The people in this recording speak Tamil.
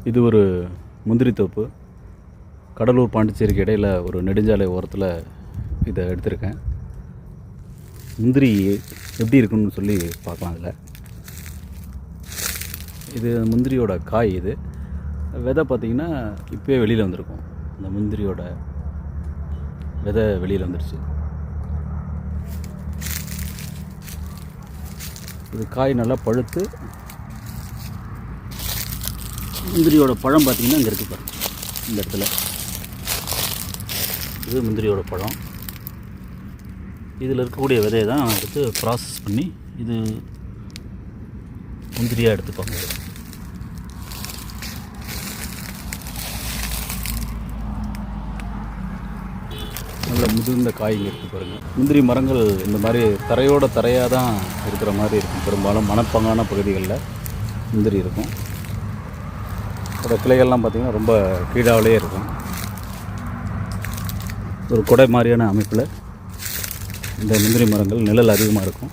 இது ஒரு முந்திரி தோப்பு. கடலூர் பாண்டிச்சேரிக்கு இடையில் ஒரு நெடுஞ்சாலை ஓரத்தில் இதை எடுத்திருக்கேன். முந்திரி எப்படி இருக்குன்னு சொல்லி பார்க்கலாம். அதில் இது முந்திரியோட காய். இது விதை பார்த்திங்கன்னா இப்போயே வெளியில் வந்திருக்கும். இந்த முந்திரியோட விதை வெளியில் வந்துடுச்சு. இது காய் நல்லா பழுத்து முந்திரியோட பழம் பார்த்திங்கன்னா இங்கே இருக்குது பாருங்கள். இந்த இடத்துல இது முந்திரியோட பழம். இதில் இருக்கக்கூடிய விதையை தான் எடுத்து ப்ராசஸ் பண்ணி இது முந்திரியாக எடுத்துப்பாங்க. நல்ல முதிர்ந்த காய் இங்கே இருக்குது பாருங்கள். முந்திரி மரங்கள் இந்த மாதிரி தரையோட தரையாக தான் இருக்கிற மாதிரி இருக்கும். பெரும்பாலும் மணப்பாங்கான பகுதிகளில் முந்திரி இருக்கும். அதோட கிளைகள்லாம் பார்த்திங்கன்னா ரொம்ப கீழாவிலே இருக்கும். ஒரு குடை மாதிரியான அமைப்பில் இந்த முந்திரி மரங்கள் நிழல் அதிகமாக இருக்கும்.